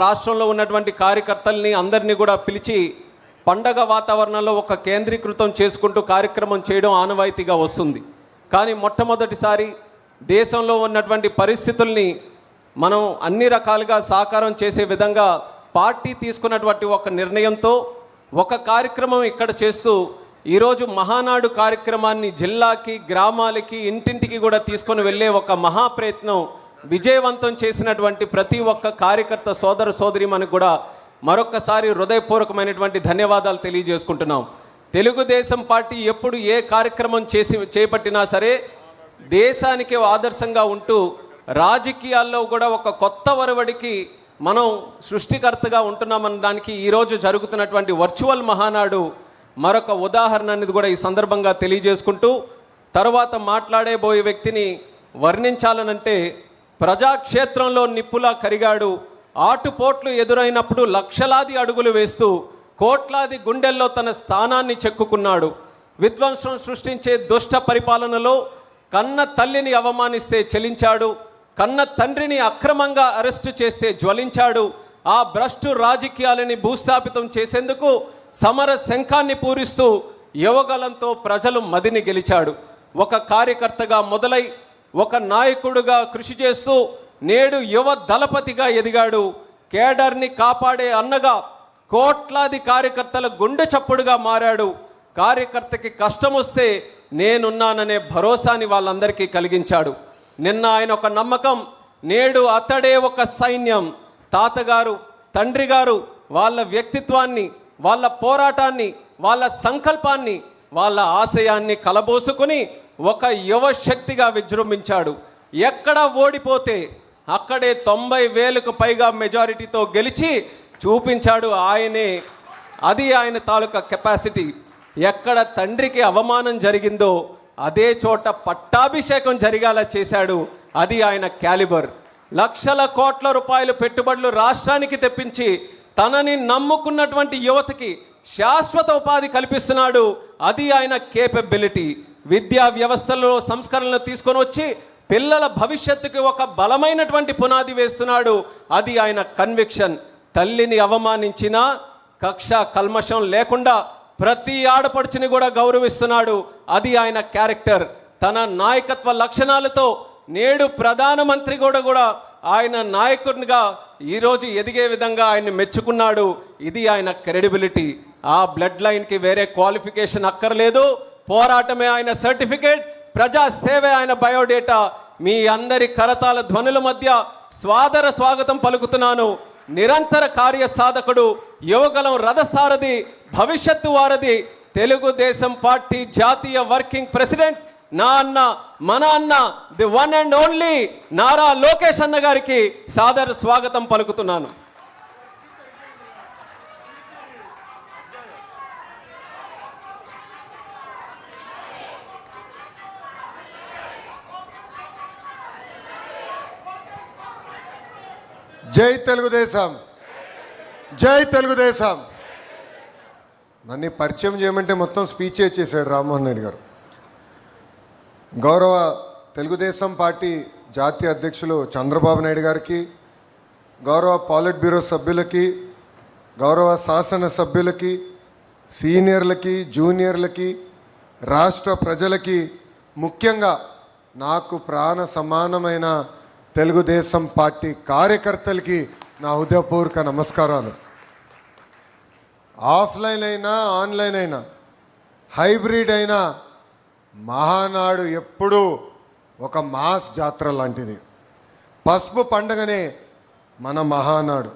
రాష్ట్రంలో ఉన్నటువంటి కార్యకర్తల్ని అందరినీ కూడా పిలిచి పండగ వాతావరణంలో ఒక కేంద్రీకృతం చేసుకుంటూ కార్యక్రమం చేయడం ఆనవాయితీగా వస్తుంది. కానీ మొట్టమొదటిసారి దేశంలో ఉన్నటువంటి పరిస్థితుల్ని మనం అన్ని రకాలుగా సాకారం చేసే విధంగా పార్టీ తీసుకున్నటువంటి ఒక నిర్ణయంతో ఒక కార్యక్రమం ఇక్కడ చేస్తూ ఈరోజు మహానాడు కార్యక్రమాన్ని జిల్లాకి, గ్రామాలకి, ఇంటింటికి కూడా తీసుకొని వెళ్ళే ఒక మహాప్రయత్నం విజయవంతం చేసినటువంటి ప్రతి ఒక్క కార్యకర్త సోదర సోదరీమణికి కూడా మరొక్కసారి హృదయపూర్వకమైనటువంటి ధన్యవాదాలు తెలియజేసుకుంటున్నాం. తెలుగుదేశం పార్టీ ఎప్పుడు ఏ కార్యక్రమం చేపట్టినా సరే దేశానికి ఆదర్శంగా ఉంటూ రాజకీయాల్లో కూడా ఒక కొత్త ఒరవడికి మనం సృష్టికర్తగా ఉంటున్నామనడానికి ఈరోజు జరుగుతున్నటువంటి వర్చువల్ మహానాడు మరొక ఉదాహరణ అనేది కూడా ఈ సందర్భంగా తెలియజేసుకుంటూ, తర్వాత మాట్లాడబోయే వ్యక్తిని వర్ణించాలనంటే ప్రజాక్షేత్రంలో నిప్పులా కరిగాడు, ఆటుపోట్లు ఎదురైనప్పుడు లక్షలాది అడుగులు వేస్తూ కోట్లాది గుండెల్లో తన స్థానాన్ని చెక్కుకున్నాడు. విధ్వంసం సృష్టించే దుష్ట పరిపాలనలో కన్న తల్లిని అవమానిస్తే చెలించాడు, కన్న తండ్రిని అక్రమంగా అరెస్టు చేస్తే జ్వలించాడు. ఆ భ్రష్టు రాజకీయాలని భూస్థాపితం చేసేందుకు సమర శంఖాన్ని పూరిస్తూ యువగలంతో ప్రజలు మదిని గెలిచాడు. ఒక కార్యకర్తగా మొదలై ఒక నాయకుడుగా కృషి చేస్తూ నేడు యువ దళపతిగా ఎదిగాడు. కేడర్ని కాపాడే అన్నగా కోట్లాది కార్యకర్తల గుండె చప్పుడుగా మారాడు. కార్యకర్తకి కష్టం వస్తే నేనున్నాననే భరోసాని వాళ్ళందరికీ కలిగించాడు. నిన్న ఆయన ఒక నమ్మకం, నేడు అతడే ఒక సైన్యం. తాతగారు, తండ్రి గారు వాళ్ళ వ్యక్తిత్వాన్ని, వాళ్ళ పోరాటాన్ని, వాళ్ళ సంకల్పాన్ని, వాళ్ళ ఆశయాన్ని కలబోసుకుని ఒక యువ శక్తిగా విజృంభించాడు. ఎక్కడ ఓడిపోతే అక్కడే 90,000కు పైగా మెజారిటీతో గెలిచి చూపించాడు ఆయనే. అది ఆయన తాలూకా కెపాసిటీ. ఎక్కడ తండ్రికి అవమానం జరిగిందో అదే చోట పట్టాభిషేకం జరిగేలా చేశాడు. అది ఆయన క్యాలిబర్. లక్షల కోట్ల రూపాయలు పెట్టుబడులు రాష్ట్రానికి తెప్పించి తనని నమ్ముకున్నటువంటి యువతకి శాశ్వత ఉపాధి కల్పిస్తున్నాడు. అది ఆయన కేపబిలిటీ. విద్యా వ్యవస్థలో సంస్కరణలు తీసుకొని వచ్చి పిల్లల భవిష్యత్తుకి ఒక బలమైనటువంటి పునాది వేస్తున్నాడు. అది ఆయన కన్విక్షన్. తల్లిని అవమానించినా కక్ష కల్మషం లేకుండా ప్రతి ఆడపడుచుని కూడా గౌరవిస్తున్నాడు. అది ఆయన క్యారెక్టర్. తన నాయకత్వ లక్షణాలతో నేడు ప్రధానమంత్రి కూడా ఆయన నాయకునిగా ఈరోజు ఎదిగే విధంగా ఆయన్ని మెచ్చుకున్నాడు. ఇది ఆయన క్రెడిబిలిటీ. ఆ బ్లడ్ లైన్కి వేరే క్వాలిఫికేషన్ అక్కర్లేదు. పోరాటమే ఆయన సర్టిఫికేట్, ప్రజా సేవే ఆయన బయోడేటా. మీ అందరి కరతాల ధ్వనుల మధ్య స్వాదర స్వాగతం పలుకుతున్నాను. నిరంతర కార్య సాధకుడు, యువగలం రథసారథి, భవిష్యత్తు వారధి, తెలుగుదేశం పార్టీ జాతీయ వర్కింగ్ ప్రెసిడెంట్, నా అన్న, మన అన్న, the one and only Nara Lokesh అన్న గారికి సాదర స్వాగతం పలుకుతున్నాను. జై తెలుగుదేశం, జై తెలుగుదేశం. నన్ను పరిచయం చేయమంటే మొత్తం స్పీచ్ చేశాడు రామ్మోహన్ రెడ్డి గారు. గౌరవ తెలుగుదేశం పార్టీ జాతీయ అధ్యక్షులు చంద్రబాబు నాయుడు గారికి, గౌరవ పాలిట్ బ్యూరో సభ్యులకి, గౌరవ శాసన సభ్యులకి, సీనియర్లకి, జూనియర్లకి, రాష్ట్ర ప్రజలకి, ముఖ్యంగా నాకు ప్రాణ సమానమైన తెలుగుదేశం పార్టీ కార్యకర్తలకి నా హృదయపూర్వక నమస్కారాలు. ఆఫ్లైన్ అయినా ఆన్లైన్ అయినా హైబ్రిడ్ అయినా మహానాడు ఎప్పుడూ ఒక మాస్ జాతర లాంటిది. పసుపు పండుగనే మన మహానాడు.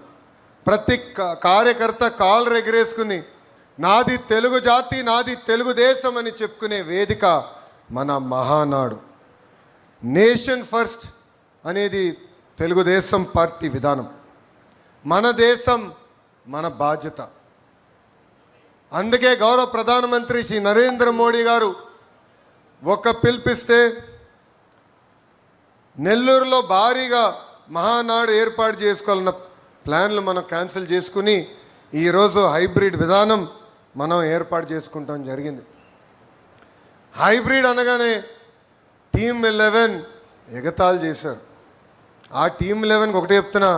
ప్రతి కార్యకర్త కాళ్ళు ఎగరేసుకుని నాది తెలుగు జాతి, నాది తెలుగుదేశం అని చెప్పుకునే వేదిక మన మహానాడు. నేషన్ ఫస్ట్ అనేది తెలుగుదేశం పార్టీ విధానం. మన దేశం మన బాధ్యత. అందుకే గౌరవ ప్రధానమంత్రి శ్రీ నరేంద్ర మోడీ గారు ఒక పిలిపిస్తే నెల్లూరులో భారీగా మహానాడు ఏర్పాటు చేసుకోవాలన్న ప్లాన్లు మనం క్యాన్సిల్ చేసుకుని ఈరోజు హైబ్రిడ్ విధానం మనం ఏర్పాటు చేసుకుంటాం జరిగింది. హైబ్రిడ్ అనగానే టీమ్ 11 ఎగతాళి చేశారు. ఆ టీమ్ 11కి ఒకటే చెప్తున్నా,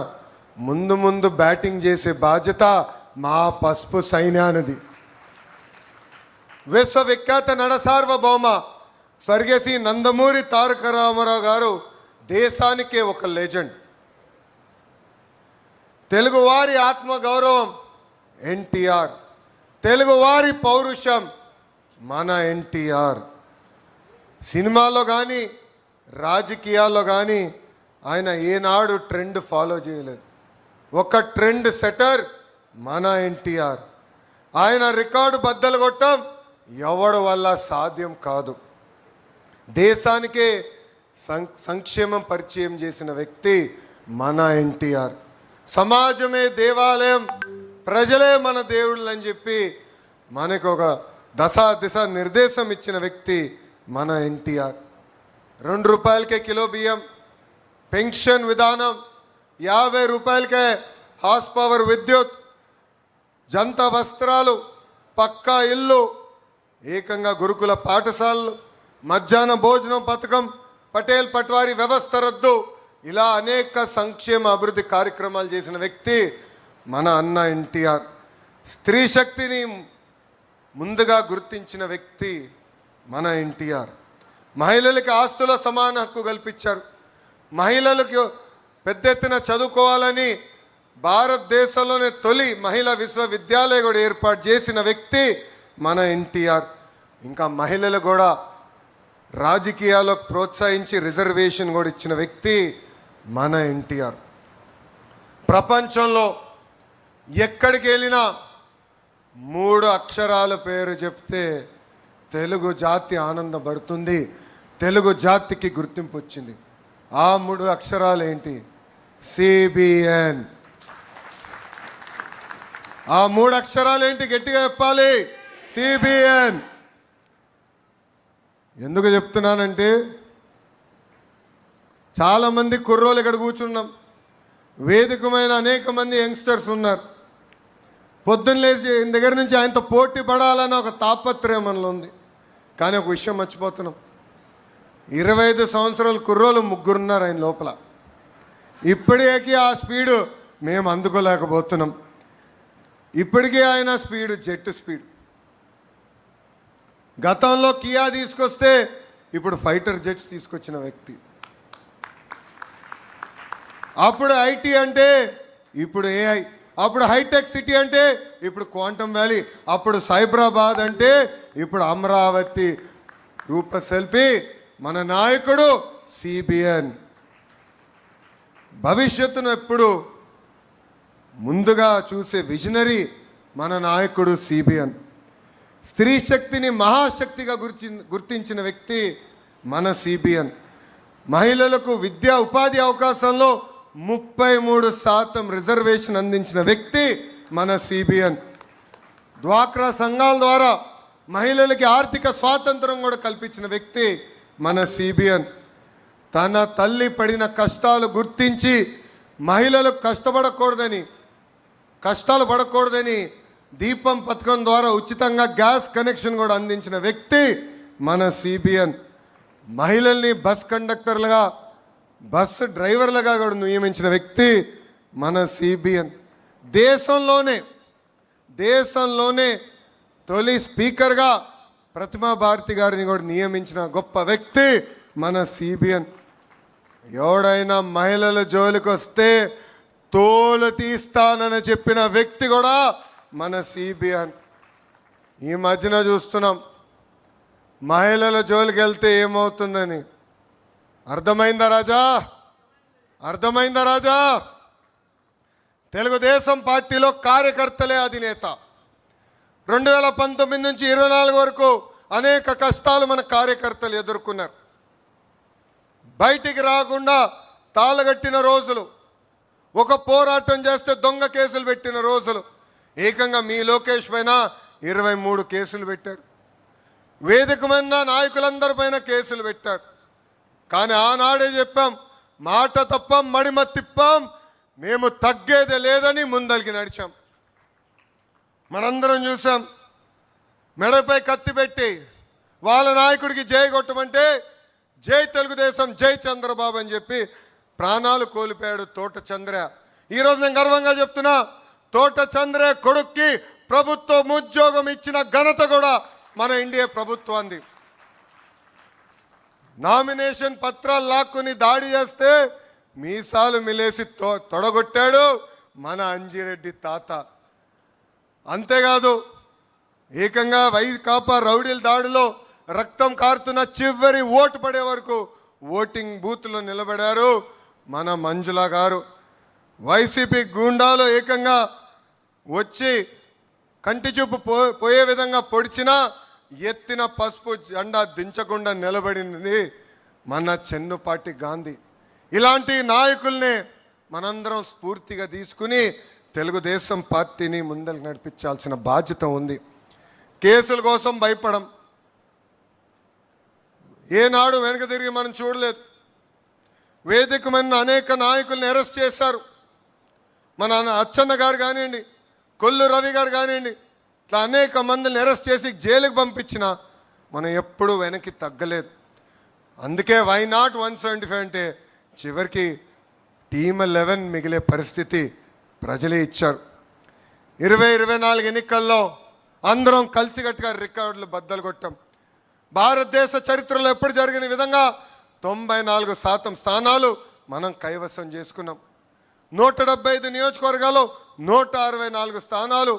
ముందు ముందు బ్యాటింగ్ చేసే బాధ్యత మా పసుపు సైన్యానిది. విశ్వవిఖ్యాత నట సార్వభౌమ స్వర్గశ్రీ నందమూరి తారక రామారావు గారు దేశానికే ఒక లెజెండ్. తెలుగువారి ఆత్మగౌరవం ఎన్టీఆర్, తెలుగువారి పౌరుషం మన ఎన్టీఆర్. సినిమాలో కానీ రాజకీయాల్లో కానీ ఆయన ఏనాడు ట్రెండ్ ఫాలో చేయలేదు. ఒక ట్రెండ్ సెటర్ మన ఎన్టీఆర్. ఆయన రికార్డు బద్దలు కొట్టడం ఎవడి వల్ల సాధ్యం కాదు. దేశానికే సంక్షేమం పరిచయం చేసిన వ్యక్తి మన ఎన్టీఆర్. సమాజమే దేవాలయం, ప్రజలే మన దేవుళ్ళు అని చెప్పి మనకు ఒక దిశ నిర్దేశం ఇచ్చిన వ్యక్తి మన ఎన్టీఆర్. 2 రూపాయలకే కిలో బియ్యం, పెన్షన్ విధానం, 50 రూపాయలకే హార్స్ పవర్ విద్యుత్, జంత వస్త్రాలు, పక్కా ఇల్లు, ఏకంగా గురుకుల పాఠశాలలు, మధ్యాహ్న భోజనం పథకం, పటేల్ పట్వారీ వ్యవస్థ రద్దు, ఇలా అనేక సంక్షేమ అభివృద్ధి కార్యక్రమాలు చేసిన వ్యక్తి మన అన్న ఎన్టీఆర్. స్త్రీ శక్తిని ముందుగా గుర్తించిన వ్యక్తి మన ఎన్టీఆర్. మహిళలకి ఆస్తుల సమాన హక్కు కల్పించారు. మహిళలకు పెద్ద ఎత్తున చదువుకోవాలని భారతదేశంలోనే తొలి మహిళా విశ్వవిద్యాలయం కూడా ఏర్పాటు చేసిన వ్యక్తి మన ఎన్టీఆర్. ఇంకా మహిళలు కూడా రాజకీయాలకు ప్రోత్సహించి రిజర్వేషన్ కూడా ఇచ్చిన వ్యక్తి మన ఎన్టీఆర్. ప్రపంచంలో ఎక్కడికి వెళ్ళినా 3 అక్షరాల పేరు చెప్తే తెలుగు జాతి ఆనందపడుతుంది, తెలుగు జాతికి గుర్తింపు వచ్చింది. ఆ 3 అక్షరాలు ఏంటి? సిబిఎన్. ఆ 3 అక్షరాలు ఏంటి? గట్టిగా చెప్పాలి, సిబిఎన్. ఎందుకు చెప్తున్నానంటే చాలామంది కుర్రోలు ఇక్కడ కూర్చున్నాం, వేదికమైన అనేక మంది యంగ్స్టర్స్ ఉన్నారు. పొద్దున్న లేచి దగ్గర నుంచి ఆయనతో పోటీ పడాలన్న ఒక తాపత్రయం మనలో ఉంది. కానీ ఒక విషయం మర్చిపోతున్నాం, 25 సంవత్సరాల కుర్రోలు 3 ఉన్నారు ఆయన లోపల. ఇప్పటికీ ఆ స్పీడు మేము అందుకోలేకపోతున్నాం. ఇప్పటికీ ఆయన స్పీడు జెట్ స్పీడ్. గతంలో కియా తీసుకొస్తే ఇప్పుడు ఫైటర్ జెట్స్ తీసుకొచ్చిన వ్యక్తి. అప్పుడు ఐటీ అంటే ఇప్పుడు ఏఐ, అప్పుడు హైటెక్ సిటీ అంటే ఇప్పుడు క్వాంటమ్ వ్యాలీ, అప్పుడు సైబరాబాద్ అంటే ఇప్పుడు అమరావతి రూపశిల్పి మన నాయకుడు సిబిఎన్. భవిష్యత్తును ఎప్పుడు ముందుగా చూసే విజనరీ మన నాయకుడు సిబిఎన్. స్త్రీ శక్తిని మహాశక్తిగా గుర్తించిన వ్యక్తి మన సిబిఎన్. మహిళలకు విద్యా ఉపాధి అవకాశంలో 33% రిజర్వేషన్ అందించిన వ్యక్తి మన సిబిఎన్. డ్వాక్రా సంఘాల ద్వారా మహిళలకి ఆర్థిక స్వాతంత్రం కూడా కల్పించిన వ్యక్తి మన సిబిఎన్. తన తల్లి పడిన కష్టాలు గుర్తించి మహిళలు కష్టాలు పడకూడదని దీపం పథకం ద్వారా ఉచితంగా గ్యాస్ కనెక్షన్ కూడా అందించిన వ్యక్తి మన సిబిఎన్. మహిళల్ని బస్ కండక్టర్లుగా, బస్సు డ్రైవర్లుగా కూడా నియమించిన వ్యక్తి మన సిబిఎన్. దేశంలోనే తొలి స్పీకర్గా ప్రతిమా భారతి గారిని కూడా నియమించిన గొప్ప వ్యక్తి మన సిబిఎన్. ఎవడైనా మహిళల జోలికి వస్తే తోలు తీస్తానని చెప్పిన వ్యక్తి కూడా మన సిబిఎన్. ఈ మధ్యన చూస్తున్నాం మహిళల జోలికి వెళ్తే ఏమవుతుందని. అర్థమైందా రాజా? తెలుగుదేశం పార్టీలో కార్యకర్తలే అధినేత. 2019 నుంచి 24 వరకు అనేక కష్టాలు మన కార్యకర్తలు ఎదుర్కొన్నారు. బయటికి రాకుండా తాళగట్టిన రోజులు, ఒక పోరాటం చేస్తే దొంగ కేసులు పెట్టిన రోజులు. ఏకంగా మీ లోకేష్ పైన 23 కేసులు పెట్టారు. వేదిక మీద నాయకులందరి పైన కేసులు పెట్టారు. కానీ ఆనాడే చెప్పాం, మాట తప్పం మడిమ తిప్పాం, మేము తగ్గేదే లేదని ముందరికి నడిచాం. మనందరం చూసాం, మెడపై కత్తి పెట్టి వాళ్ళ నాయకుడికి జై కొట్టమంటే జై తెలుగుదేశం, జై చంద్రబాబు అని చెప్పి ప్రాణాలు కోల్పోయాడు తోట చంద్ర. ఈరోజు నేను గర్వంగా చెప్తున్నా, తోట చంద్రే కొడుక్కి ప్రభుత్వం ఉద్యోగం ఇచ్చిన ఘనత కూడా మన ఎన్డీఏ ప్రభుత్వాన్ని. నామినేషన్ పత్రాలు లాక్కుని దాడి చేస్తే మీసాలు మిలేసి తొడగొట్టాడు మన అంజిరెడ్డి తాత. అంతేకాదు, ఏకంగా వైకాపా రౌడీల దాడిలో రక్తం కారుతున్న చివరి ఓటు పడే వరకు ఓటింగ్ బూత్లో నిలబడారు మన మంజుల గారు. వైసీపీ గూండాలు ఏకంగా వచ్చి కంటి చూపు పోయే విధంగా పొడిచినా ఎత్తిన పసుపు జెండా దించకుండా నిలబడింది మన చెన్నుపాటి గాంధీ. ఇలాంటి నాయకుల్ని మనందరం స్ఫూర్తిగా తీసుకుని తెలుగుదేశం పార్టీని ముందరకు నడిపించాల్సిన బాధ్యత ఉంది. కేసుల కోసం భయపడం, ఏనాడు వెనక తిరిగి మనం చూడలేదు. వేదికమైన అనేక నాయకుల్ని అరెస్ట్ చేశారు. మన అచ్చన్న గారు కానివ్వండి, కొల్లు రవి గారు కానివ్వండి, ఇట్లా అనేక మందిని అరెస్ట్ చేసి జైలుకు పంపించిన మనం ఎప్పుడూ వెనక్కి తగ్గలేదు. అందుకే వై నాట్ 175 అంటే చివరికి టీమ్ 11 మిగిలే పరిస్థితి ప్రజలే ఇచ్చారు. 2024 ఎన్నికల్లో అందరం కలిసికట్టుగా రికార్డులు బద్దలు కొట్టాం. భారతదేశ చరిత్రలో ఎప్పుడు జరిగిన విధంగా 94% స్థానాలు మనం కైవసం చేసుకున్నాం. 175 నియోజకవర్గాల్లో 164 స్థానాలు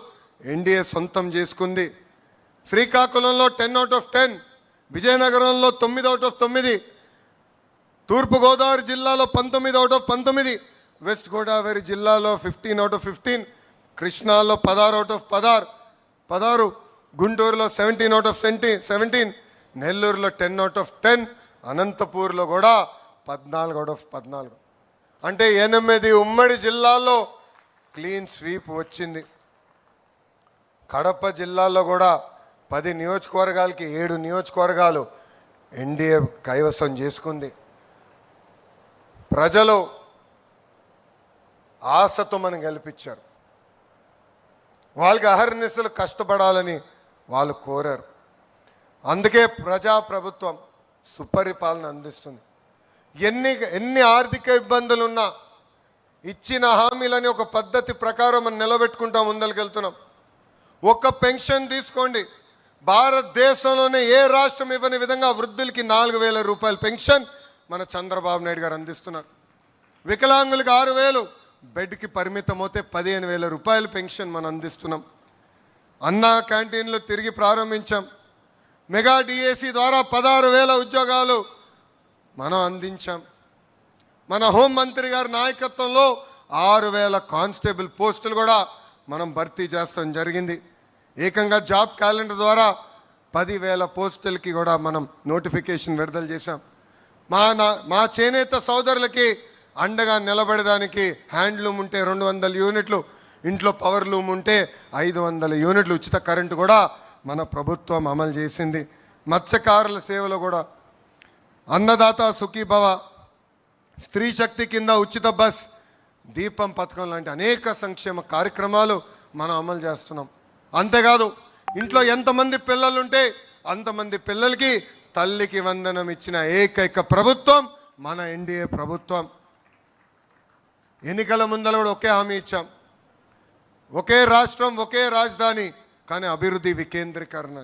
ఎన్డీఏ సొంతం చేసుకుంది. శ్రీకాకుళంలో 10 out of 10, విజయనగరంలో 9 out of 9, తూర్పుగోదావరి జిల్లాలో 19 out of 19, వెస్ట్ గోదావరి జిల్లాలో 15 out of 15, కృష్ణాలో 16 out of 16, గుంటూరులో 17 out of 17, నెల్లూరులో 10 out of 10, అనంతపూర్లో కూడా 14 out of 14. అంటే 8 ఉమ్మడి జిల్లాల్లో క్లీన్ స్వీప్ వచ్చింది. కడప జిల్లాలో కూడా 10 నియోజకవర్గాలకి 7 నియోజకవర్గాలు ఎన్డీఏ కైవసం చేసుకుంది. ప్రజలు ఆశతో మనం గెలిపించారు. వాళ్ళకి అహర్నిశలు కష్టపడాలని వాళ్ళు కోరారు. అందుకే ప్రజాప్రభుత్వం సుపరిపాలన అందిస్తుంది. ఎన్ని ఆర్థిక ఇబ్బందులున్నా ఇచ్చిన హామీలని ఒక పద్ధతి ప్రకారం మనం నిలబెట్టుకుంటాం, ముందరికెళ్తున్నాం. ఒక్క పెన్షన్ తీసుకోండి, భారతదేశంలోనే ఏ రాష్ట్రం ఇవ్వని విధంగా వృద్ధులకి 4,000 రూపాయల పెన్షన్ మన చంద్రబాబు నాయుడు గారు అందిస్తున్నారు. వికలాంగులకి 6,000, బెడ్కి పరిమితం అవుతే 15,000 రూపాయల పెన్షన్ మనం అందిస్తున్నాం. అన్నా క్యాంటీన్లు తిరిగి ప్రారంభించాం. మెగా డిఏసి ద్వారా 16,000 ఉద్యోగాలు మనం అందించాం. మన హోంమంత్రి గారి నాయకత్వంలో 6,000 కానిస్టేబుల్ పోస్టులు కూడా మనం భర్తీ చేస్తాం జరిగింది. ఏకంగా జాబ్ క్యాలెండర్ ద్వారా 10,000 పోస్టులకి కూడా మనం నోటిఫికేషన్ విడుదల చేశాం. మా చేనేత సోదరులకి అండగా నిలబడడానికి హ్యాండ్లూమ్ ఉంటే 200 యూనిట్లు, ఇంట్లో పవర్ లూమ్ ఉంటే 500 యూనిట్లు ఉచిత కరెంటు కూడా మన ప్రభుత్వం అమలు చేసింది. మత్స్యకారుల సేవలో కూడా అన్నదాత సుఖీభవ, స్త్రీ శక్తి కింద ఉచిత బస్, దీపం పథకం లాంటి అనేక సంక్షేమ కార్యక్రమాలు మనం అమలు చేస్తున్నాం. అంతేకాదు, ఇంట్లో ఎంతమంది పిల్లలుంటే అంతమంది పిల్లలకి తల్లికి వందనం ఇచ్చిన ఏకైక ప్రభుత్వం మన ఎన్డీఏ ప్రభుత్వం. ఎన్నికల ముందర కూడా ఒకే హామీ ఇచ్చాం, ఒకే రాష్ట్రం ఒకే రాజధాని, కానీ అభివృద్ధి వికేంద్రీకరణ.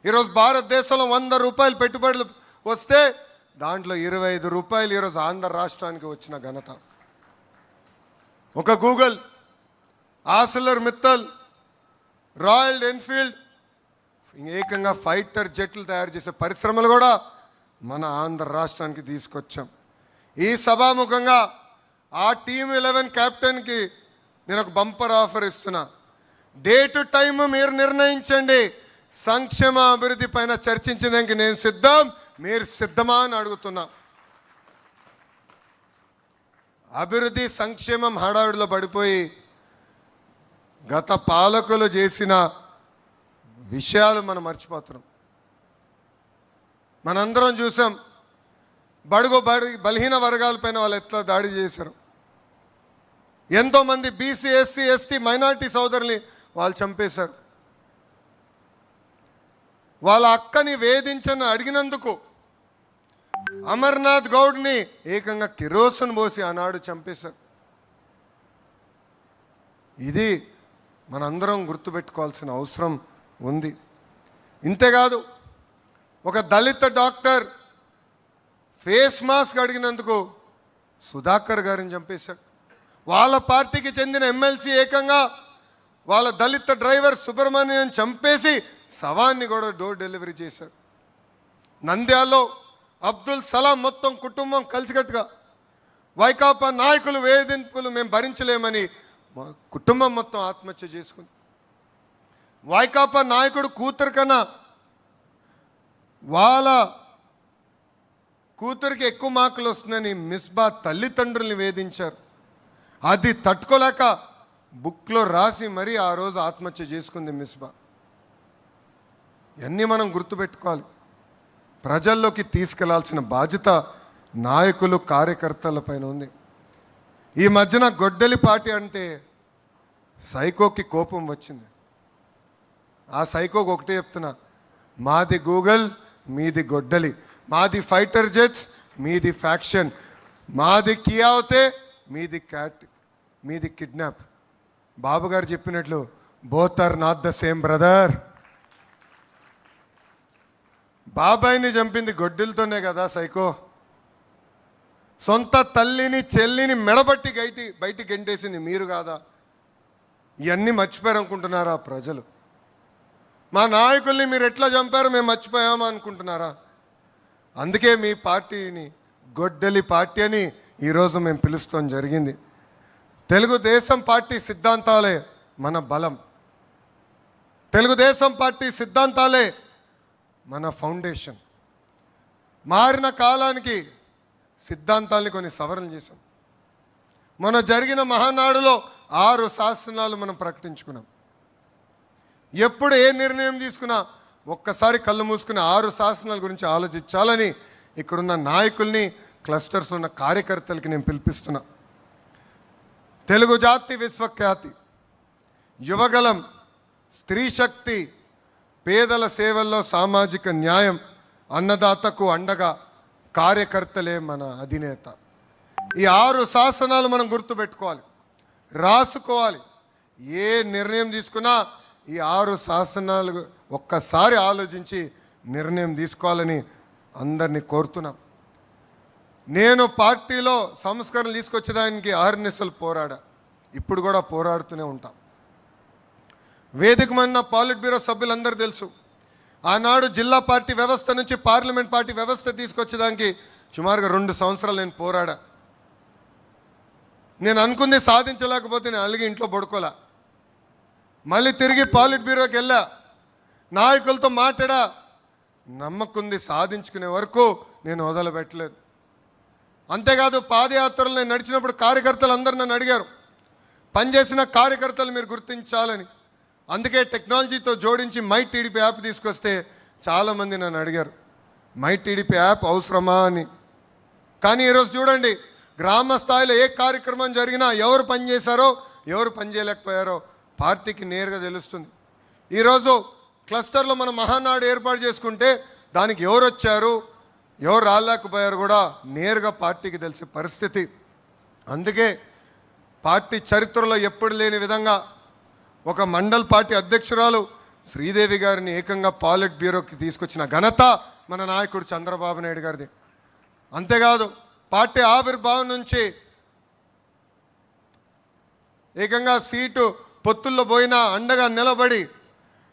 ఈరోజు భారతదేశంలో 100 రూపాయలు పెట్టుబడులు వస్తే దాంట్లో 25 రూపాయలు ఈరోజు ఆంధ్ర రాష్ట్రానికి వచ్చిన ఘనత. ఒక Google, Arcelor Mittal, royal Enfield, ఏకంగా ఫైటర్ జెట్లు తయారు చేసే పరిశ్రమలు కూడా మన ఆంధ్ర రాష్ట్రానికి తీసుకొచ్చాం. ఈ సభాముఖంగా ఆ టీమ్ 11 కెప్టెన్కి నేను ఒక బంపర్ ఆఫర్ ఇస్తున్నా. డేటు టైం మీరు నిర్ణయించండి. సంక్షేమ అభివృద్ధి పైన చర్చించడానికి నేను సిద్ధం, మీరు సిద్ధమా అని అడుగుతున్నా. అభివృద్ధి సంక్షేమం హడావిడిలో పడిపోయి గత పాలకులు చేసిన విషయాలు మనం మర్చిపోతున్నాం. మనందరం చూసాం, బలహీన వర్గాలపైన వాళ్ళు ఎట్లా దాడి చేశారు. ఎంతోమంది బీసీ, ఎస్సీ, ఎస్టీ, మైనారిటీ సోదరుల్ని వాళ్ళు చంపేశారు. వాళ్ళ అక్కని వేధించని అడిగినందుకు అమర్నాథ్ గౌడ్ని ఏకంగా కిరోసిన్ పోసి ఆనాడు చంపేశారు. ఇది మనందరం గుర్తుపెట్టుకోవాల్సిన అవసరం ఉంది. ఇంతేకాదు, ఒక దళిత డాక్టర్ ఫేస్ మాస్క్ అడిగినందుకు సుధాకర్ గారిని చంపేశాడు. వాళ్ళ పార్టీకి చెందిన ఎమ్మెల్సీ ఏకంగా వాళ్ళ దళిత డ్రైవర్ సుబ్రహ్మణ్యం చంపేసి శవాన్ని కూడా డోర్ డెలివరీ చేశారు. నంద్యాలలో అబ్దుల్ సలాం మొత్తం కుటుంబం కలిసికట్టుగా వైకాపా నాయకులు వేధింపులు మేము భరించలేమని కుటుంబం మొత్తం ఆత్మహత్య చేసుకుంది. వైకాపా నాయకుడు కూతురు కన్నా వాళ్ళ కూతురికి ఎక్కువ మార్కులు వస్తుందని మిస్బా తల్లిదండ్రుల్ని వేధించారు. అది తట్టుకోలేక బుక్లో రాసి మరీ ఆ రోజు ఆత్మహత్య చేసుకుంది మిస్బా. ఇవన్నీ మనం గుర్తుపెట్టుకోవాలి. ప్రజల్లోకి తీసుకెళ్లాల్సిన బాధ్యత నాయకులు కార్యకర్తల పైన ఉంది. ఈ మధ్యన గొడ్డలి పార్టీ అంటే సైకోకి కోపం వచ్చింది. ఆ సైకోకి ఒకటే చెప్తున్నా, మాది గూగుల్, మీది గొడ్డలి, మాది ఫైటర్ జెట్స్, మీది ఫ్యాక్షన్, మాది కియా అవుతే మీది క్యాట్, మీది కిడ్నాప్. బాబు గారు చెప్పినట్లు both are not the same brother. బాబాయిని చంపింది గొడ్డలతోనే కదా సైకో. సొంత తల్లిని చెల్లిని మెడబట్టి బయటికి గెంటేసింది మీరు కాదా? ఇవన్నీ మర్చిపోయారు అనుకుంటున్నారా ప్రజలు? మా నాయకుల్ని మీరు ఎట్లా చంపారో మేము మర్చిపోయామా అనుకుంటున్నారా? అందుకే మీ పార్టీని గొడ్డలి పార్టీ అని ఈరోజు మేము పిలుస్తాం జరిగింది. తెలుగుదేశం పార్టీ సిద్ధాంతాలే మన బలం. తెలుగుదేశం పార్టీ సిద్ధాంతాలే మన ఫౌండేషన్. మారిన కాలానికి సిద్ధాంతాల్ని కొన్ని సవరణలు చేశాం. మన జరిగిన మహానాడులో 6 శాసనాలు మనం ప్రకటించుకున్నాం. ఎప్పుడు ఏ నిర్ణయం తీసుకున్నా ఒక్కసారి కళ్ళు మూసుకుని 6 శాసనాల గురించి ఆలోచించాలని ఇక్కడున్న నాయకుల్ని, క్లస్టర్స్ ఉన్న కార్యకర్తలకి నేను పిలిపిస్తున్నా. తెలుగు జాతి విశ్వఖ్యాతి, యువగలం, స్త్రీ శక్తి, పేదల సేవల్లో సామాజిక న్యాయం, అన్నదాతకు అండగా కార్యకర్తలే మన అధినేత. ఈ 6 శాసనాలు మనం గుర్తుపెట్టుకోవాలి, రాసుకోవాలి. ఏ నిర్ణయం తీసుకున్నా ఈ 6 శాసనాలు ఒక్కసారి ఆలోచించి నిర్ణయం తీసుకోవాలని అందరినీ కోరుతున్నాం. నేను పార్టీలో సంస్కరణలు తీసుకొచ్చేదానికి అహర్నిశలు పోరాడా, ఇప్పుడు కూడా పోరాడుతూనే ఉంటాం. వేదికమన్న పాలిట్ బ్యూరో సభ్యులందరూ తెలుసు, ఆనాడు జిల్లా పార్టీ వ్యవస్థ నుంచి పార్లమెంట్ పార్టీ వ్యవస్థ తీసుకొచ్చేదానికి సుమారుగా 2 సంవత్సరాలు నేను పోరాడా. నేను అనుకుంది సాధించలేకపోతే నేను అలిగి ఇంట్లో పడుకోలే. మళ్ళీ తిరిగి పాలిట్ బ్యూరోకి వెళ్ళా, నాయకులతో మాట్లాడా. నమ్మకుంది సాధించుకునే వరకు నేను వదలబెట్టలేదు. అంతేకాదు, పాదయాత్రలు నేను నడిచినప్పుడు కార్యకర్తలు అందరూ నన్ను అడిగారు, పనిచేసిన కార్యకర్తలు మీరు గుర్తించాలని. అందుకే టెక్నాలజీతో జోడించి మై టీడీపీ యాప్ తీసుకొస్తే చాలామంది నన్ను అడిగారు, మై టీడీపీ యాప్ అవసరమా అని. కానీ ఈరోజు చూడండి, గ్రామ స్థాయిలో ఏ కార్యక్రమం జరిగినా ఎవరు పనిచేశారో ఎవరు పనిచేయలేకపోయారో పార్టీకి నేరుగా తెలుస్తుంది. ఈరోజు క్లస్టర్లో మనం మహానాడు ఏర్పాటు చేసుకుంటే దానికి ఎవరు వచ్చారు ఎవరు రాలేకపోయారు కూడా నేరుగా పార్టీకి తెలిసే పరిస్థితి. అందుకే పార్టీ చరిత్రలో ఎప్పుడు లేని విధంగా ఒక మండల్ పార్టీ అధ్యక్షురాలు శ్రీదేవి గారిని ఏకంగా పాలిట్ బ్యూరోకి తీసుకొచ్చిన ఘనత మన నాయకుడు చంద్రబాబు నాయుడు గారిది. అంతేకాదు, పార్టీ ఆవిర్భావం నుంచి ఏకంగా సీటు పొత్తుల్లో పోయినా అండగా నిలబడి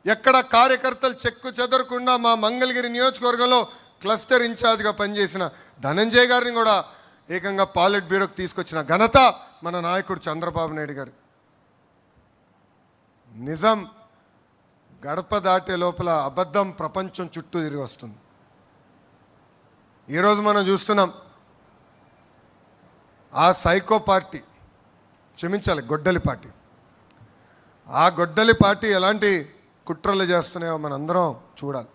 ఎక్కడ కార్యకర్తలు చెక్కు చెదరకుండా మా మంగళగిరి నియోజకవర్గంలో క్లస్టర్ ఇన్ఛార్జ్గా పనిచేసిన ధనంజయ్ గారిని కూడా ఏకంగా పాలిట్ బ్యూరోకి తీసుకొచ్చిన ఘనత మన నాయకుడు చంద్రబాబు నాయుడు గారు. నిజం గడప దాటే లోపల అబద్ధం ప్రపంచం చుట్టూ తిరిగి వస్తుంది. ఈరోజు మనం చూస్తున్నాం, ఆ సైకో పార్టీ, క్షమించాలి, గొడ్డలి పార్టీ, ఆ గొడ్డలి పార్టీ ఎలాంటి కుట్రలు చేస్తున్నాయో మనందరం చూడాలి.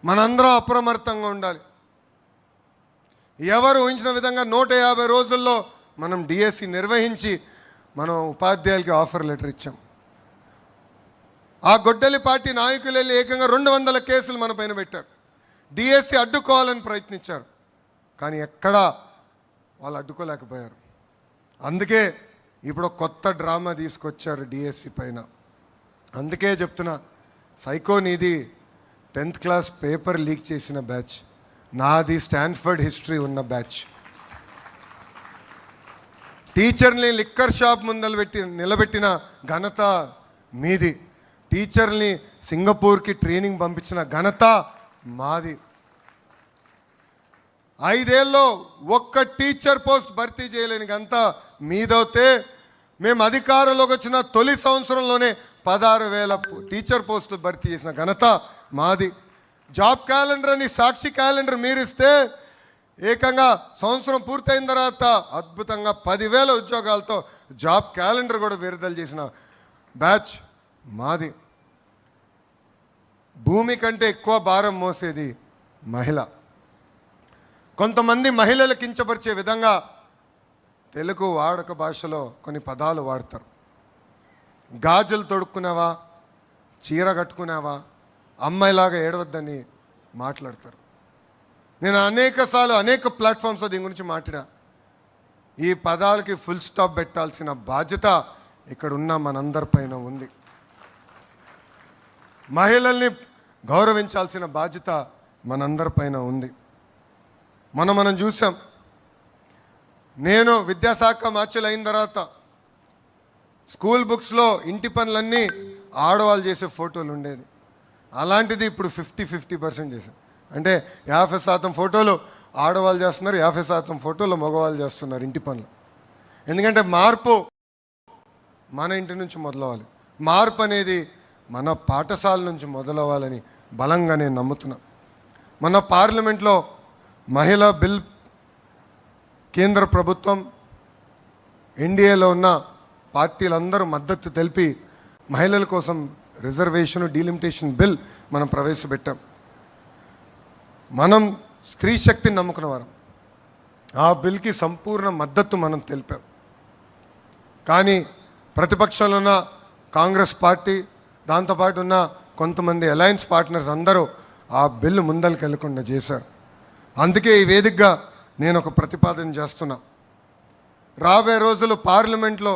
మనందరం అప్రమత్తంగా ఉండాలి. ఎవరు ఊహించిన విధంగా 150 రోజుల్లో మనం డిఎస్సి నిర్వహించి మనం ఉపాధ్యాయులకి ఆఫర్ లెటర్ ఇచ్చాం. ఆ గొడ్డలి పార్టీ నాయకులు వెళ్ళి ఏకంగా 200 కేసులు మన పైన పెట్టారు. డిఎస్సి అడ్డుకోవాలని ప్రయత్నించారు, కానీ ఎక్కడా వాళ్ళు అడ్డుకోలేకపోయారు. అందుకే ఇప్పుడు ఒక కొత్త డ్రామా తీసుకొచ్చారు డిఎస్సి పైన. అందుకే చెప్తున్నా, సైకో నీది 10th క్లాస్ పేపర్ లీక్ చేసిన బ్యాచ్, నాది స్టాన్ఫర్డ్ హిస్టరీ ఉన్న బ్యాచ్. టీచర్ని లిక్కర్ షాప్ ముందలు నిలబెట్టిన ఘనత మీది. టీచర్ని సింగపూర్కి ట్రైనింగ్ పంపించిన ఘనత మాది. 5 ఏళ్ళలో ఒక్క టీచర్ పోస్ట్ భర్తీ చేయలేని ఘనత మీదవుతే, మేము అధికారంలోకి వచ్చిన తొలి సంవత్సరంలోనే 16,000 టీచర్ పోస్టులు భర్తీ చేసిన ఘనత మాది. జాబ్ క్యాలెండర్ అని సాక్షి క్యాలెండర్ మీరిస్తే, ఏకంగా సంవత్సరం పూర్తయిన తర్వాత అద్భుతంగా 10,000 ఉద్యోగాలతో జాబ్ క్యాలెండర్ కూడా విడుదల చేసిన బ్యాచ్ మాది. భూమి కంటే ఎక్కువ భారం మోసేది మహిళ. కొంతమంది మహిళలు కించపరిచే విధంగా తెలుగు వాడక భాషలో కొన్ని పదాలు వాడతారు. గాజులు తొడుక్కున్నావా, చీర కట్టుకున్నావా, అమ్మాయిలాగా ఏడవద్దని మాట్లాడతారు. నేను అనేక ప్లాట్ఫామ్స్లో దీని గురించి మాట్లాడా. ఈ పదాలకి ఫుల్ స్టాప్ పెట్టాల్సిన బాధ్యత ఇక్కడ ఉన్న మనందరిపైన ఉంది. మహిళల్ని గౌరవించాల్సిన బాధ్యత మనందరిపైన ఉంది. మనం చూసాం. నేను విద్యాశాఖ మార్చులు అయిన తర్వాత స్కూల్ బుక్స్లో ఇంటి పనులన్నీ ఆడవాళ్ళు చేసే ఫోటోలు ఉండేది. అలాంటిది ఇప్పుడు 50% చేశాం. అంటే 50% ఫోటోలు ఆడవాళ్ళు చేస్తున్నారు, 50% ఫోటోలు మగవాళ్ళు చేస్తున్నారు ఇంటి పనులు. ఎందుకంటే మార్పు మన ఇంటి నుంచి మొదలవ్వాలి. మార్పు అనేది మన పాఠశాల నుంచి మొదలవ్వాలని బలంగా నేను నమ్ముతున్నా. మన పార్లమెంట్లో మహిళా బిల్ కేంద్ర ప్రభుత్వం, ఎన్డీఏలో ఉన్న పార్టీలందరూ మద్దతు తెలిపి మహిళల కోసం రిజర్వేషన్ డీలిమిటేషన్ బిల్ మనం ప్రవేశపెట్టాం. మనం స్త్రీ శక్తిని నమ్ముకున్న వారం. ఆ బిల్కి సంపూర్ణ మద్దతు మనం తెలిపాం. కానీ ప్రతిపక్షంలో ఉన్న కాంగ్రెస్ పార్టీ, దాంతోపాటు ఉన్న కొంతమంది అలయన్స్ పార్ట్నర్స్ అందరూ ఆ బిల్లు ముందరికి వెళ్లకుండా చేశారు. అందుకే ఈ వేదికగా నేను ఒక ప్రతిపాదన చేస్తున్నా. రాబోయే రోజులు పార్లమెంట్లో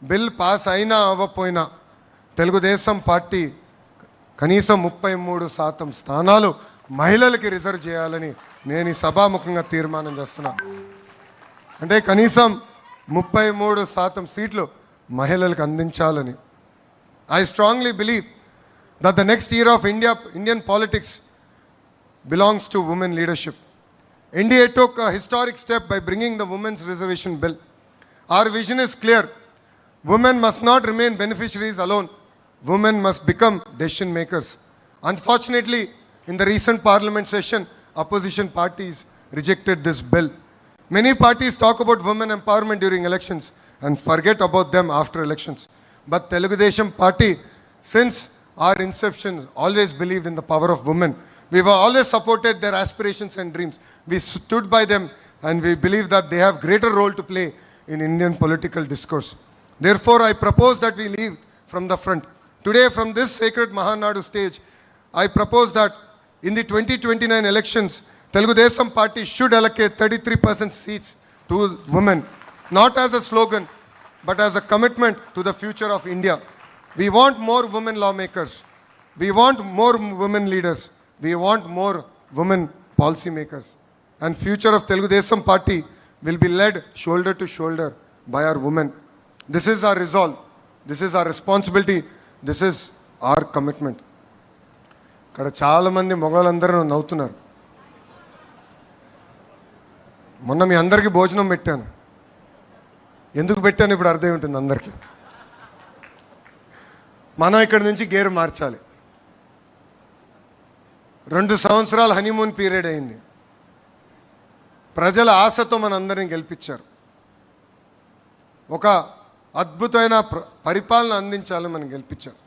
బిల్ పాస్ అయినా అవ్వకపోయినా తెలుగుదేశం పార్టీ కనీసం 33% స్థానాలు మహిళలకి రిజర్వ్ చేయాలని నేను ఈ సభాముఖంగా తీర్మానం చేస్తున్నా. అంటే కనీసం 33% సీట్లు మహిళలకు అందించాలని. I strongly believe that the next era of Indian politics belongs to women leadership. India took a historic step by bringing the Women's Reservation Bill. Our vision is clear. Women must not remain beneficiaries alone. Women must become decision makers. Unfortunately, in the recent parliament session, opposition parties rejected this bill. Many parties talk about women empowerment during elections and forget about them after elections. But Telugu Desam Party, since our inception, always believed in the power of women. We have always supported their aspirations and dreams. We stood by them and we believe that they have greater role to play in Indian political discourse. Therefore, I propose that we leave from the front. Today, from this sacred Mahanadu stage, I propose that in the 2029 elections, Telugu Desam Party should allocate 33% seats to women, not as a slogan, but as a commitment to the future of India. We want more women lawmakers. We want more women leaders. We want more women policy makers. And future of Telugu Desam Party will be led shoulder to shoulder by our women. This is our resolve. This is our responsibility. This is our commitment. ఇక్కడ చాలామంది మగవాళ్ళందరూ నవ్వుతున్నారు. మొన్న మీ అందరికీ భోజనం పెట్టాను. ఎందుకు పెట్టాను ఇప్పుడు అర్థం ఉంటుంది అందరికీ. మనం ఇక్కడి నుంచి గేరు మార్చాలి. 2 సంవత్సరాల హనీమూన్ పీరియడ్ అయింది. ప్రజల ఆశతో మనందరిని గెలిపించారు. ఒక అద్భుతమైన పరిపాలన అందించాలని మనం గెలిపించారు.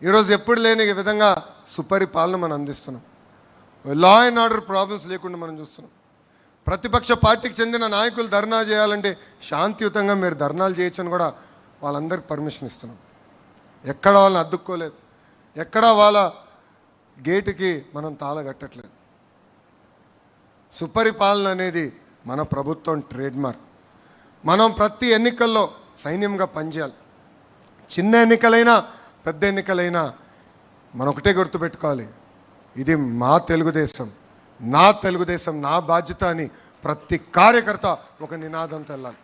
ఈరోజు ఎప్పుడు లేని విధంగా సుపరిపాలన మనం అందిస్తున్నాం. లా అండ్ ఆర్డర్ ప్రాబ్లమ్స్ లేకుండా మనం చూస్తున్నాం. ప్రతిపక్ష పార్టీకి చెందిన నాయకులు ధర్నా చేయాలంటే శాంతియుతంగా మీరు ధర్నాలు చేయొచ్చని కూడా వాళ్ళందరికీ పర్మిషన్ ఇస్తున్నాం. ఎక్కడ వాళ్ళని అడ్డుకోలేదు, ఎక్కడ వాళ్ళ గేటుకి మనం తాళగట్టట్లేదు. సుపరిపాలన అనేది మన ప్రభుత్వం ట్రేడ్ మార్క్. మనం ప్రతి ఎన్నికల్లో సైన్యంగా పనిచేయాలి. చిన్న ఎన్నికలైనా పెద్ద ఎన్నికలైనా మనం ఒకటే గుర్తుపెట్టుకోవాలి, ఇది మా తెలుగుదేశం, నా తెలుగుదేశం, నా బాధ్యత అని ప్రతి కార్యకర్త ఒక నినాదంతో వెళ్ళాలి.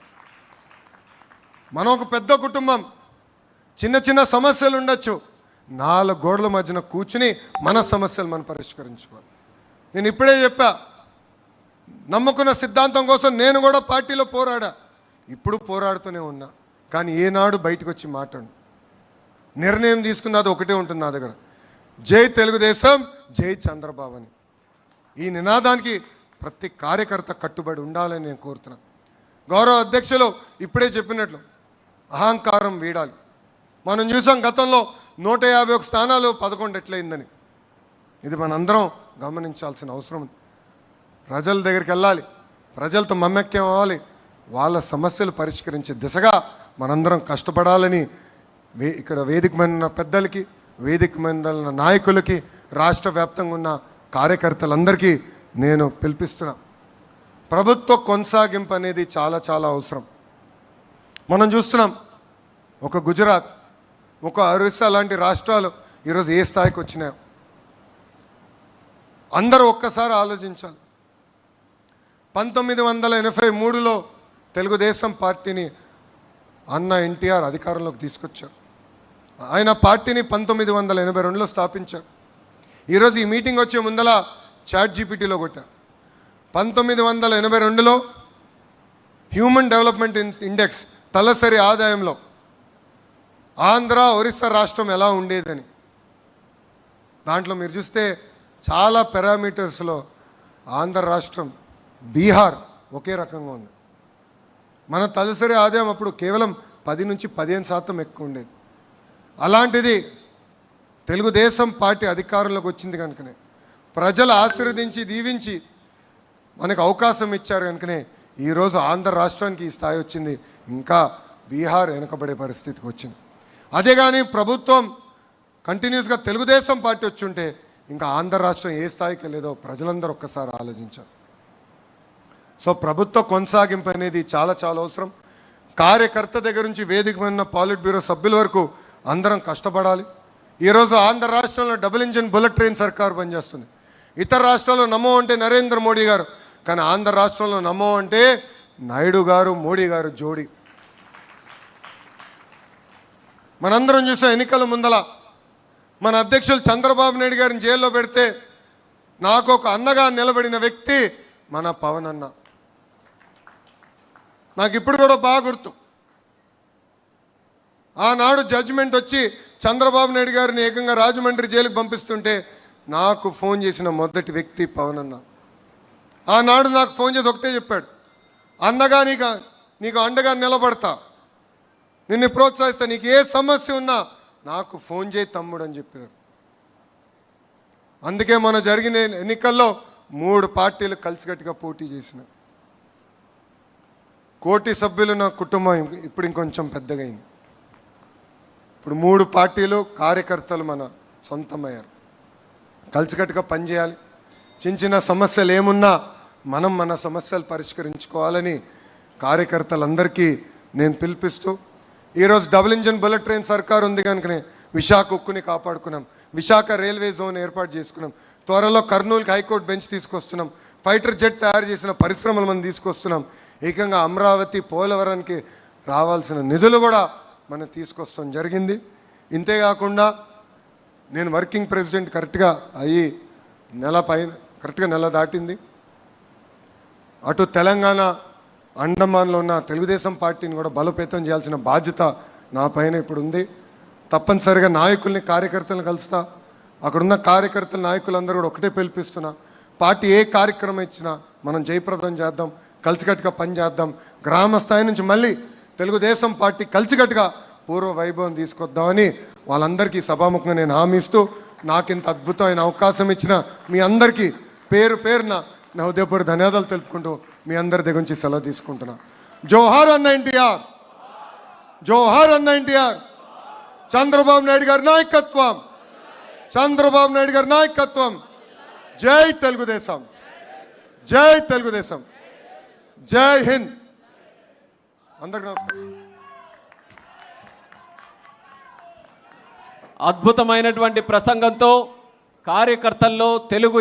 మనం ఒక పెద్ద కుటుంబం, చిన్న చిన్న సమస్యలు ఉండొచ్చు, 4 గోడల మధ్యన కూర్చుని మన సమస్యలు మనం పరిష్కరించుకోవాలి. నేను ఇప్పుడే చెప్పా, నమ్ముకున్న సిద్ధాంతం కోసం నేను కూడా పార్టీలో పోరాడా, ఇప్పుడు పోరాడుతూనే ఉన్నా. కానీ ఏనాడు బయటకు వచ్చి మాట్లాడు, నిర్ణయం తీసుకున్నది ఒకటే ఉంటుంది నా దగ్గర, జై తెలుగుదేశం, జై చంద్రబాబు అని. ఈ నినాదానికి ప్రతి కార్యకర్త కట్టుబడి ఉండాలని నేను కోరుతున్నా. గౌరవ అధ్యక్షులు ఇప్పుడే చెప్పినట్లు అహంకారం వీడాలి. మనం చూసాం గతంలో 151 స్థానాలు 11 ఎట్లయిందని. ఇది మనందరం గమనించాల్సిన అవసరం ఉంది. ప్రజల దగ్గరికి వెళ్ళాలి, ప్రజలతో మమ్మక్యం అవ్వాలి, వాళ్ళ సమస్యలు పరిష్కరించే దిశగా మనందరం కష్టపడాలని ఇక్కడ వేదిక మీద ఉన్న పెద్దలకి, వేదిక మీద ఉన్న నాయకులకి, రాష్ట్ర వ్యాప్తంగా ఉన్న కార్యకర్తలందరికీ నేను పిలిపిస్తున్నా. ప్రభుత్వ కొనసాగింపు అనేది చాలా చాలా అవసరం. మనం చూస్తున్నాం, ఒక గుజరాత్, ఒక ఒరిస్సా లాంటి రాష్ట్రాలు ఈరోజు ఏ స్థాయికి వచ్చినాయో అందరూ ఒక్కసారి ఆలోచించాలి. 1983లో తెలుగుదేశం పార్టీని అన్న ఎన్టీఆర్ అధికారంలోకి తీసుకొచ్చారు. ఆయన పార్టీని 1982లో స్థాపించారు. ఈరోజు ఈ మీటింగ్ వచ్చే ముందల ChatGPTలో కొట్టా. 1982లో హ్యూమన్ డెవలప్మెంట్ ఇండెక్స్ తలసరి ఆదాయంలో ఆంధ్ర, ఒరిస్సా రాష్ట్రం ఎలా ఉండేదని, దాంట్లో మీరు చూస్తే చాలా పారామీటర్స్లో ఆంధ్ర రాష్ట్రం, బీహార్ ఒకే రకంగా ఉంది. మన తలసరి ఆదాయం అప్పుడు కేవలం 10 నుంచి 15% ఎక్కువ ఉండేది. అలాంటిది తెలుగుదేశం పార్టీ అధికారంలోకి వచ్చింది కనుకనే, ప్రజలు ఆశీర్వదించి దీవించి మనకు అవకాశం ఇచ్చారు కనుకనే ఈరోజు ఆంధ్ర రాష్ట్రానికి ఈ స్థాయి వచ్చింది. ఇంకా బీహార్ వెనుకబడే పరిస్థితికి వచ్చింది. అదే కానీ ప్రభుత్వం కంటిన్యూస్గా తెలుగుదేశం పార్టీ వచ్చుంటే ఇంకా ఆంధ్ర రాష్ట్రం ఏ స్థాయికి లేదో ప్రజలందరూ ఒక్కసారి ఆలోచించారు. సో ప్రభుత్వ కొనసాగింపు అనేది చాలా చాలా అవసరం. కార్యకర్త దగ్గర నుంచి వేదిక ఉన్న పాలిట్ బ్యూరో సభ్యుల వరకు అందరం కష్టపడాలి. ఈరోజు ఆంధ్ర రాష్ట్రంలో డబుల్ ఇంజిన్ బుల్లెట్ ట్రైన్ సర్కారు పనిచేస్తుంది. ఇతర రాష్ట్రాల్లో నమో అంటే నరేంద్ర మోడీ గారు, కానీ ఆంధ్ర రాష్ట్రంలో నమో అంటే నాయుడు గారు, మోడీ గారు జోడి. మనందరం చూసే ఎన్నికల ముందల మన అధ్యక్షులు చంద్రబాబు నాయుడు గారిని జైల్లో పెడితే నాకు ఒక అన్నగా నిలబడిన వ్యక్తి మన పవన్ అన్న. నాకు ఇప్పుడు కూడా బాగా గుర్తు, ఆనాడు జడ్జిమెంట్ వచ్చి చంద్రబాబు నాయుడు గారిని ఏకంగా రాజమండ్రి జైలుకు పంపిస్తుంటే నాకు ఫోన్ చేసిన మొదటి వ్యక్తి పవన్ అన్న. ఆనాడు నాకు ఫోన్ చేసి ఒకటే చెప్పాడు, అన్నగా నీకు అండగా నిలబడతా, నిన్ను ప్రోత్సహిస్తా, నీకు ఏ సమస్య ఉన్నా నాకు ఫోన్ చేయి తమ్ముడు అని చెప్పారు. అందుకే మన జరిగిన ఎన్నికల్లో 3 పార్టీలు కలిసికట్టుగా పోటీ చేసిన. కోటి సభ్యులు నా కుటుంబం ఇప్పుడు ఇంకొంచెం పెద్దగా అయింది. ఇప్పుడు 3 పార్టీలు, కార్యకర్తలు మన సొంతమయ్యారు. కలిసికట్టుగా పనిచేయాలి. చిన్న చిన్న సమస్యలు ఏమున్నా మనం మన సమస్యలు పరిష్కరించుకోవాలని కార్యకర్తలందరికీ నేను పిలిపిస్తూ, ఈరోజు డబుల్ ఇంజిన్ బుల్లెట్ ట్రైన్ సర్కారు ఉంది కనుకనే విశాఖ ఉక్కుని కాపాడుకున్నాం, విశాఖ రైల్వే జోన్ ఏర్పాటు చేసుకున్నాం, త్వరలో కర్నూలుకి హైకోర్టు బెంచ్ తీసుకొస్తున్నాం, ఫైటర్ జెట్ తయారు చేసిన పరిశ్రమలు మనం తీసుకొస్తున్నాం, ఏకంగా అమరావతి, పోలవరానికి రావాల్సిన నిధులు కూడా మనం తీసుకొస్తాం జరిగింది. ఇంతేకాకుండా నేను వర్కింగ్ ప్రెసిడెంట్ కరెక్ట్గా అయ్యి కరెక్ట్గా నెల దాటింది. అటు తెలంగాణ, అండమాన్లో ఉన్న తెలుగుదేశం పార్టీని కూడా బలోపేతం చేయాల్సిన బాధ్యత నా పైన ఇప్పుడు ఉంది. తప్పనిసరిగా నాయకుల్ని, కార్యకర్తలను కలుస్తా. అక్కడున్న కార్యకర్తల నాయకులందరూ కూడా ఒకటే పిలిపిస్తున్నా, పార్టీ ఏ కార్యక్రమం ఇచ్చినా మనం జయప్రదం చేద్దాం, కలిసికట్టుగా పనిచేద్దాం. గ్రామ స్థాయి నుంచి మళ్ళీ తెలుగుదేశం పార్టీ కలిసికట్టుగా పూర్వ వైభవం తీసుకొద్దామని వాళ్ళందరికీ సభాముఖంగా నేను హామీ ఇస్తూ, నాకు ఇంత అద్భుతమైన అవకాశం ఇచ్చిన మీ అందరికీ పేరు పేరున నా హృదయపూర్వక ధన్యవాదాలు తెలుపుకుంటూ మీ అందరి దగ్గర నుంచి సెలవు తీసుకుంటున్నా. జోహార్ అన్న ఎన్టీఆర్, జోహార్ అన్న ఎన్టీఆర్. చంద్రబాబు నాయుడు గారి నాయకత్వం, చంద్రబాబు నాయుడు గారి నాయకత్వం. జై తెలుగుదేశం, జై తెలుగుదేశం, జై హింద్. అందరికీ నమస్కారం. అద్భుతమైనటువంటి ప్రసంగంతో కార్యకర్తల్లో తెలుగు